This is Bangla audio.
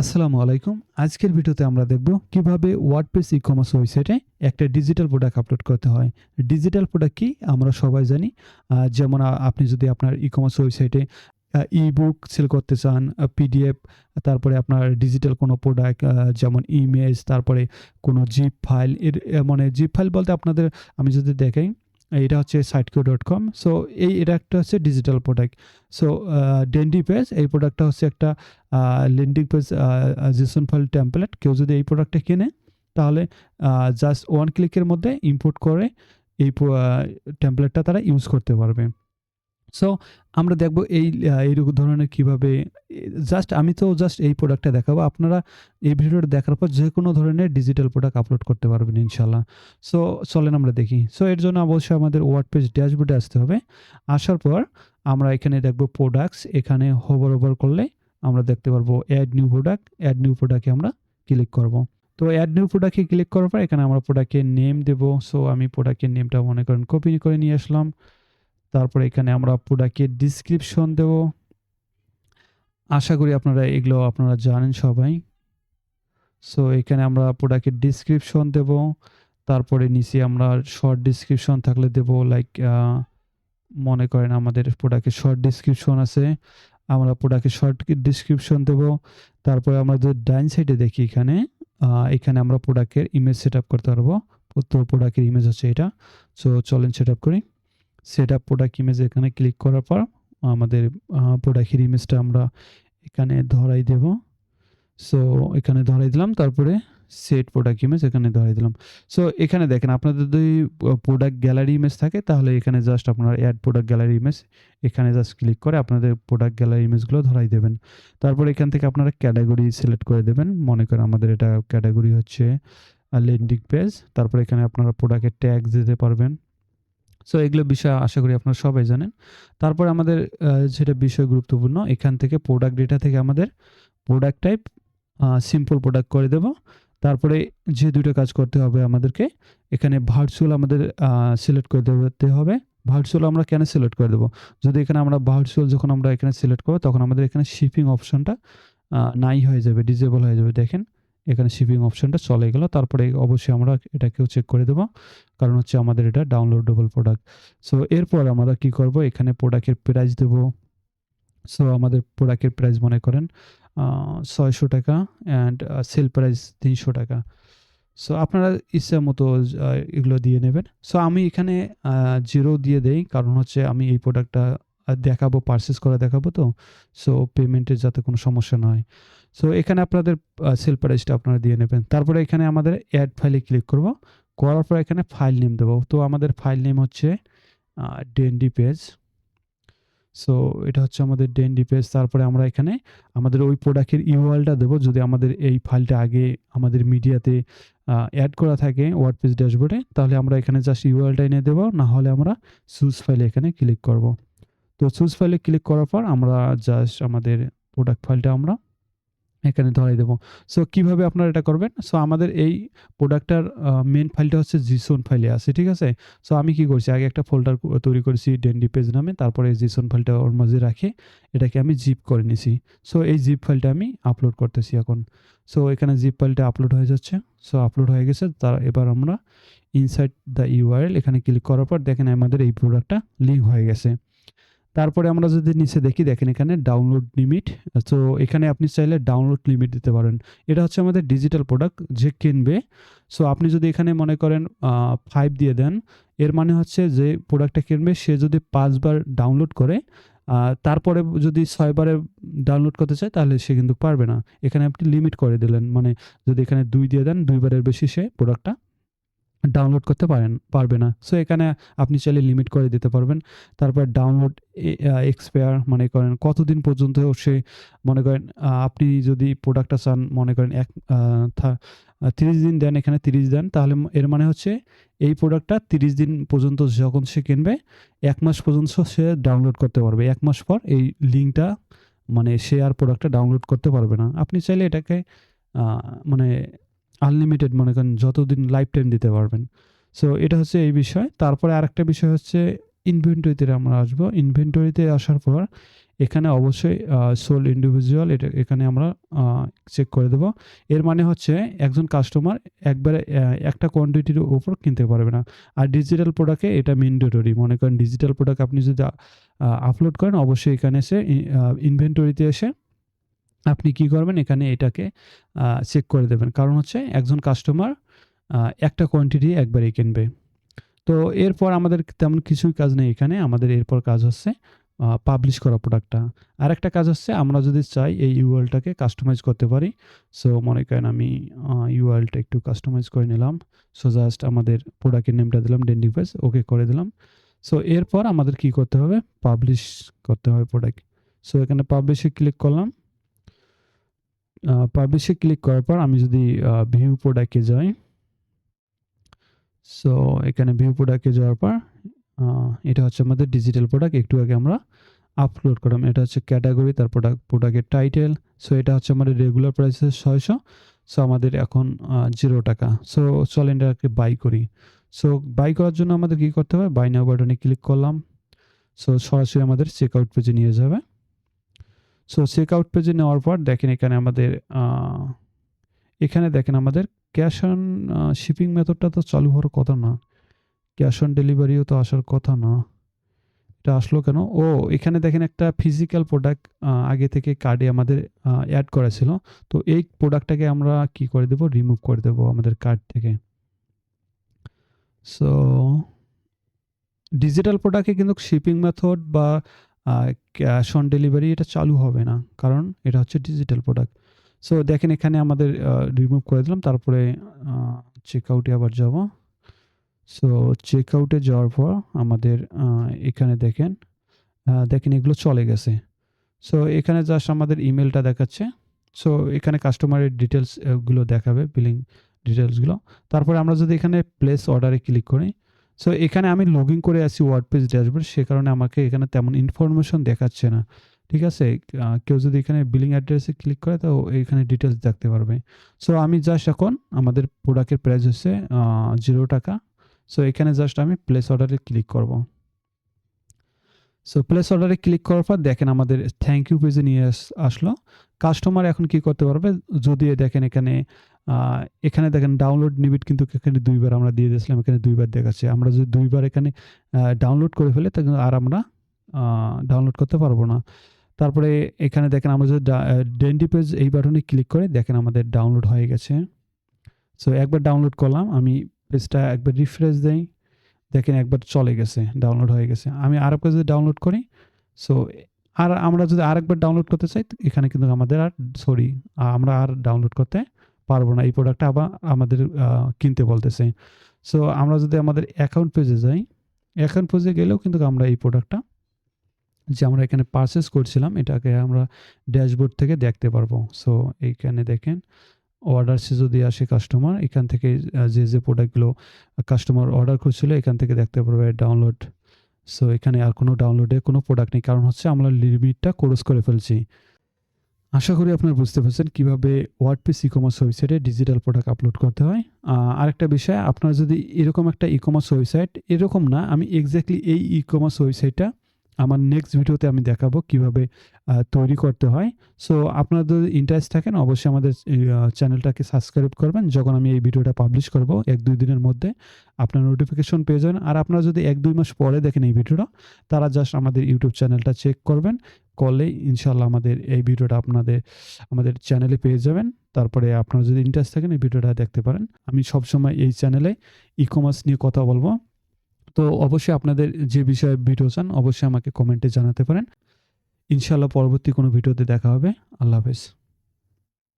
আসসালামু আলাইকুম। আজকের ভিডিওতে আমরা দেখব কিভাবে ওয়ার্ডপ্রেস ই-কমার্স ওয়েবসাইটে একটা ডিজিটাল প্রোডাক্ট আপলোড করতে হয়। ডিজিটাল প্রোডাক্ট কি? আমরা সবাই জানি। যেমন আপনি যদি আপনার ই-কমার্স ওয়েবসাইটে ই-বুক সেল করতে চান, পিডিএফ, তারপরে আপনার ডিজিটাল কোনো প্রোডাক্ট যেমন ইমেজ, তারপরে কোনো জিপ ফাইল মানে জিপ ফাইল বলতে আপনাদের আমি যদি দেখাই, এটা হচ্ছে siteco.com। সো এটা একটা হচ্ছে ডিজিটাল প্রোডাক্ট। সো ডেন্ডি পেজ এই প্রোডাক্টটা হচ্ছে একটা landing page Jason file template. কেউ যদি এই প্রোডাক্টটা কেনে তাহলে জাস্ট ওয়ান ক্লিকের মধ্যে ইম্পোর্ট করে এই টেমপ্লেটটা তারা ইউজ করতে পারবে। সো আমরা দেখব এই ধরনের কিভাবে আমি তো জাস্ট এই প্রোডাক্টটা দেখাবো। আপনারা এই ভিডিওটা দেখার পর যেকোনো ধরনের ডিজিটাল প্রোডাক্ট আপলোড করতে পারবেন ইনশাআল্লাহ। সো চলেন আমরা দেখি। সো এর জন্য অবশ্যই আমাদের ওয়ার্ডপ্রেস ড্যাশবোর্ডে আসতে হবে। আসার পর আমরা এখানে দেখব প্রোডাক্টস, এখানে হোভার করলে আমরা দেখতে পারবো add new product. Add new প্রোডাক্টে আমরা ক্লিক করব। তো অ্যাড নিউ প্রোডাক্টে ক্লিক করার পর এখানে আমরা প্রোডাক্টের নেম দেব। সো আমি প্রোডাক্টের নেমটা মনে করেন কপি করে নিয়ে আসলাম। তারপরে এখানে আমরা প্রোডাক্টের ডেসক্রিপশন দেব। আশা করি আপনারা জানেন সবাই। সো এখানে আমরা প্রোডাক্টের ডেসক্রিপশন দেব। তারপরে নিচে আমরা শর্ট ডেসক্রিপশন থাকলে দেব, লাইক মনে করেন আমাদের প্রোডাক্টের শর্ট ডেসক্রিপশন আছে, আমরা প্রোডাক্টের শর্ট ডেসক্রিপশন দেব। তারপরে আমরা যদি ডাইন সাইডে দেখি এখানে আমরা প্রোডাক্টের ইমেজ সেটআপ করতে পারবো। তো প্রোডাক্টের ইমেজ হচ্ছে এটা। সো চলেন সেটআপ করি। সেটআপ প্রোডাক্ট ইমেজ এখানে ক্লিক করার পর আমাদের প্রোডাক্টের ইমেজটা আমরা এখানে ধরাই দেব। সো এখানে ধরাই দিলাম। তারপরে সেট প্রোডাক্ট ইমেজ এখানে ধরাই দিলাম। সো এখানে দেখেন আপনাদের যদি প্রোডাক্ট গ্যালারি ইমেজ থাকে তাহলে এখানে জাস্ট আপনারা অ্যাড প্রোডাক্ট গ্যালারি ইমেজ এখানে জাস্ট ক্লিক করে আপনাদের প্রোডাক্ট গ্যালারি ইমেজগুলো ধরাই দেবেন। তারপর এখান থেকে আপনারা ক্যাটাগরি সিলেক্ট করে দেবেন। মনে করেন আমাদের এটা ক্যাটাগরি হচ্ছে ল্যান্ডিং পেজ। তারপর এখানে আপনারা প্রোডাক্টের ট্যাগ দিতে পারবেন। সো এগুলো বিষয় আশা করি আপনারা সবাই জানেন। তারপর আমাদের যেটা বিষয় গুরুত্বপূর্ণ, এখান থেকে প্রোডাক্ট ডেটা থেকে আমাদের প্রোডাক্ট টাইপ সিম্পল প্রোডাক্ট করে দেব। তারপরে যে দুটো কাজ করতে হবে আমাদেরকে, এখানে ভার্চুয়াল আমাদের সিলেক্ট করে দিতে হবে। ভার্চুয়াল আমরা কেন সিলেক্ট করে দেবো? যদি এখানে আমরা ভার্চুয়াল যখন আমরা এখানে সিলেক্ট করবো তখন আমাদের এখানে শিপিং অপশনটা নাই হয়ে যাবে, ডিসেবল হয়ে যাবে। দেখেন এখানে শিপিং অপশনটা চলে গেল। তারপরে অবশ্যই আমরা এটাকেও চেক করে দেবো, কারণ হচ্ছে আমাদের এটা ডাউনলোডেবল প্রোডাক্ট। সো এরপর আমরা কি করব, এখানে প্রোডাক্টের প্রাইস দেব। সো আমাদের প্রোডাক্টের প্রাইস মনে করেন ৬০০ টাকা অ্যান্ড সেল প্রাইস ৩০০ টাকা। সো আপনারা ইচ্ছা মতো এগুলো দিয়ে নেবেন। সো আমি এখানে 0 দিয়ে দেই, কারণ হচ্ছে আমি এই প্রোডাক্টটা দেখাবো, পারচেজ করে দেখাবো তো। সো পেমেন্টের যাতে কোনো সমস্যা না হয়। সো এখানে আপনাদের সেল প্রাইসটা আপনারা দিয়ে নেবেন। তারপরে এখানে আমাদের অ্যাড ফাইলে ক্লিক করব। করার পর এখানে ফাইল নেম দেবো। তো আমাদের ফাইল নেম হচ্ছে ডেন্ডি পেজ। সো এটা হচ্ছে আমাদের ডেন্ডি পেজ। তারপরে আমরা এখানে আমাদের ওই প্রোডাক্টের ইউআরএলটা দেবো। যদি আমাদের এই ফাইলটা আগে আমাদের মিডিয়াতে অ্যাড করা থাকে ওয়ার্ডপ্রেস ড্যাশবোর্ডে, তাহলে আমরা এখানে জাস্ট ইউআরএলটা এনে দেবো। না হলে আমরা চুজ ফাইলে এখানে ক্লিক করব। তো চুজ ফাইলে ক্লিক করার পর আমরা জাস্ট আমাদের প্রোডাক্ট ফাইলটা আমরা এখানে ধরাই দেবো। সো কিভাবে আপনারা এটা করবেন? সো আমাদের এই প্রোডাক্টটার মেইন ফাইলটা হচ্ছে জিসন ফাইলে আছে, ঠিক আছে? সো আমি কি করছি, আগে একটা ফোল্ডার তৈরি করেছি ডেন্ডি পেজ নামে। তারপরে জিসন ফাইলটা ওর মাঝে রাখে এটাকে আমি জিপ করে নিছি। সো এই জিপ ফাইলটা আমি আপলোড করতেছি এখন। সো এখানে জিপ ফাইলটা আপলোড হয়ে যাচ্ছে। সো আপলোড হয়ে গেছে। এবার আমরা ইনসাইড দ্য ইউআরএল এখানে ক্লিক করার পর দেখেন আমাদের এই প্রোডাক্টটা লিঙ্ক হয়ে গেছে। তারপরে আমরা যদি নিচে দেখি, দেখেন এখানে ডাউনলোড লিমিট। সো এখানে আপনি চাইলে ডাউনলোড লিমিট দিতে পারেন। এটা হচ্ছে আমাদের ডিজিটাল প্রোডাক্ট যে কিনবে। সো আপনি যদি এখানে মনে করেন 5 দিয়ে দেন, এর মানে হচ্ছে যে প্রোডাক্টটা কিনবে সে যদি 5 বার ডাউনলোড করে, তারপরে যদি 6 বারে ডাউনলোড করতে চায় তাহলে সে কিন্তু পারবে না। এখানে আপনি লিমিট করে দিলেন, মানে যদি এখানে 2 দিয়ে দেন, 2 বারের বেশি সে প্রোডাক্টটা ডাউনলোড করতে পারবে না। সো এখানে আপনি চাইলে লিমিট করে দিতে পারবেন। তারপর ডাউনলোড এক্সপায়ার মনে করেন কতদিন পর্যন্ত সে, মনে করেন আপনি যদি প্রোডাক্টটা চান, মনে করেন 30 দিন দেন, এখানে 30 দেন, তাহলে এর মানে হচ্ছে এই প্রোডাক্টটা 30 দিন পর্যন্ত যখন সে কিনবে 1 মাস পর্যন্ত সে ডাউনলোড করতে পারবে। 1 মাস পর এই লিঙ্কটা মানে সে আর প্রোডাক্টটা ডাউনলোড করতে পারবে না। আপনি চাইলে এটাকে মানে আনলিমিটেড মনে করেন যতদিন লাইফ টাইম দিতে পারবেন। সো এটা হচ্ছে এই বিষয়। তারপরে আরেকটা বিষয় হচ্ছে ইনভেন্টরিতে আমরা আসবো। ইনভেন্টরিতে আসার পর এখানে অবশ্যই সোল ইন্ডিভিজুয়াল এটা এখানে আমরা চেক করে দেব। এর মানে হচ্ছে একজন কাস্টমার একবারে একটা কোয়ান্টিটির উপর কিনতে পারবে না। আর ডিজিটাল প্রোডাক্টে এটা ম্যান্ডেটরি। মনে করেন ডিজিটাল প্রোডাক্ট আপনি যদি আপলোড করেন অবশ্যই এখানে এসে ইনভেন্টরিতে এসে আপনি কি করবেন এখানে এটাকে চেক করে দেবেন। কারণ হচ্ছে একজন কাস্টমার একটা কোয়ান্টিটি একবারেই কিনবে। তো এরপর আমাদের তেমন কিছুই কাজ নেই এখানে। আমাদের এরপর কাজ হচ্ছে পাবলিশ করা প্রোডাক্টটা। আরেকটা কাজ হচ্ছে আমরা যদি চাই এই ইউআরএলটাকে কাস্টমাইজ করতে পারি। সো মনে করেন আমি ইউআরএলটা একটু কাস্টমাইজ করে নিলাম। সো জাস্ট আমাদের প্রোডাক্টের নেমটা দিলাম ডেন্ডিং পেজ, ওকে করে দিলাম। সো এরপর আমাদের কি করতে হবে? পাবলিশ করতে হবে প্রোডাক্ট। সো এখানে পাবলিশে ক্লিক করলাম। পাবলিশে ক্লিক করার পর আমি যদি ভিউ প্রোডাক্টে যাই, সো এখানে ভিউ প্রোডাক্টে যাওয়ার পর এটা হচ্ছে আমাদের ডিজিটাল প্রোডাক্ট। একটু আগে আমরা আপলোড করলাম। এটা হচ্ছে ক্যাটাগরি, তার প্রোডাক্টের টাইটেল। সো এটা হচ্ছে আমাদের রেগুলার প্রাইস 600। সো আমাদের এখন 0 টাকা। সো চলেন এটাকে বাই করি। সো বাই করার জন্য আমাদের কি করতে হবে? বাই নাও বাটনে ক্লিক করলাম। সো সরাসরি আমাদের চেকআউট পেজে নিয়ে যাবে। সো চেকআউট পেজে নেওয়ার পর দেখেন এখানে আমাদের ক্যাশ অন শিপিং মেথডটা তো চালু হওয়ার কথা না। ক্যাশ অন ডেলিভারিও তো আসার কথা না। এটা আসলো কেন? ও এখানে দেখেন একটা ফিজিক্যাল প্রোডাক্ট আগে থেকে কার্ডে আমাদের অ্যাড করা ছিল। তো এই প্রোডাক্টটাকে আমরা কি করে দেব? রিমুভ করে দেব আমাদের কার্ড থেকে। সো ডিজিটাল প্রোডাক্টে কিন্তু শিপিং মেথড বা ক্যাশ অন ডেলিভারি এটা চালু হবে না। কারণ এটা হচ্ছে ডিজিটাল প্রোডাক্ট। সো দেখেন এখানে আমাদের রিমুভ করে দিলাম। তারপরে চেকআউটে আবার যাব। সো চেকআউটে যাওয়ার পর আমাদের এখানে দেখেন এগুলো চলে গেছে। সো এখানে জাস্ট আমাদের ইমেলটা দেখাচ্ছে। সো এখানে কাস্টমারের ডিটেইলস গুলো দেখাবে, বিলিং ডিটেইলসগুলো। তারপরে আমরা যদি এখানে প্লেস অর্ডারে ক্লিক করি, সো এখানে আমি লগইন করে আছি ওয়ার্ডপ্রেস ড্যাশবোর্ড, সে কারণে আমাকে এখানে তেমন ইনফরমেশন দেখাচ্ছে না। ঠিক আছে? কেউ যদি এখানে বিলিং অ্যাড্রেসে ক্লিক করে তো এখানে ডিটেইলস দেখতে পারবে। সো আমি জাস্ট এখন আমাদের প্রোডাক্টের প্রাইস হচ্ছে 0 টাকা। সো এখানে জাস্ট আমি প্লেস অর্ডারে ক্লিক করব। সো প্লেস অর্ডারে ক্লিক করার পর দেখেন আমাদের থ্যাংক ইউ পেজে নিয়ে আসলো। কাস্টমার এখন কি করতে পারবে? যদি দেখেন এখানে দেখেন ডাউনলোড নিবিট কিন্তু এখানে 2 বার আমরা দিয়ে দিয়েছিলাম, এখানে 2 বার দেখাচ্ছে। আমরা যদি 2 বার এখানে ডাউনলোড করে ফেলি তখন আর আমরা ডাউনলোড করতে পারবো না। তারপরে এখানে দেখেন আমরা যদি ডেন্ডি পেজ এই বাটনে ক্লিক করে দেখেন আমাদের ডাউনলোড হয়ে গেছে। সো একবার ডাউনলোড করলাম, আমি পেজটা একবার রিফ্রেশ দেই। দেখেন একবার চলে গেছে, ডাউনলোড হয়ে গেছে। আমি আরেকবার যদি ডাউনলোড করি, সো আমরা যদি আরেকবার ডাউনলোড করতে চাই এখানে কিন্তু আমাদের আমরা আর ডাউনলোড করতে পারবো না। এই প্রোডাক্টটা আবার আমাদের কিনতে বলতেছে। সো আমরা যদি আমাদের অ্যাকাউন্ট পেজে যাই, অ্যাকাউন্ট পেজে গেলেও কিন্তু আমরা এই প্রোডাক্টটা যে আমরা এখানে পারচেস করছিলাম এটাকে আমরা ড্যাশবোর্ড থেকে দেখতে পারবো। সো এইখানে দেখেন অর্ডারসে যদি আসে কাস্টমার, এখান থেকে যে প্রোডাক্টগুলো কাস্টমার অর্ডার করছিল এখান থেকে দেখতে পারবে ডাউনলোড। সো এখানে আর কোনো ডাউনলোডে কোনো প্রোডাক্ট নেই, কারণ হচ্ছে আমরা লিমিটটা ক্রস করে ফেলছি। আশা করি আপনারা বুঝতে পারছেন কীভাবে ওয়ার্ডপ্রেস ই-কমার্স ওয়েবসাইটে ডিজিটাল প্রোডাক্ট আপলোড করতে হয়। আরেকটা বিষয়, আপনার যদি এরকম একটা ই-কমার্স ওয়েবসাইট, এরকম না, আমি এক্স্যাক্টলি এই ই-কমার্স ওয়েবসাইটটা আমার নেক্সট ভিডিওতে আমি দেখাবো কীভাবে তৈরি করতে হয়। সো আপনারা যদি ইন্টারেস্ট থাকেন অবশ্যই আমাদের চ্যানেলটাকে সাবস্ক্রাইব করবেন। যখন আমি এই ভিডিওটা পাবলিশ করব 1-2 দিনের মধ্যে আপনার নোটিফিকেশন পেয়ে যাবেন। আর আপনারা যদি 1-2 মাস পরে দেখেন এই ভিডিওটা, তারা জাস্ট আমাদের ইউটিউব চ্যানেলটা চেক করবেন, করলেই ইনশাআল্লাহ আমাদের এই ভিডিওটা আমাদের চ্যানেলে পেয়ে যাবেন। তারপরে আপনারা যদি ইন্টারেস্ট থাকেন এই ভিডিওটা দেখতে পারেন। আমি সবসময় এই চ্যানেলে ই-কমার্স নিয়ে কথা বলবো। তো অবশ্যই আপনাদের যে বিষয়ে ভিডিও চান অবশ্যই আমাকে কমেন্টে জানাতে পারেন। ইনশাআল্লাহ পরবর্তী কোনো ভিডিওতে দেখা হবে। আল্লাহ হাফেজ।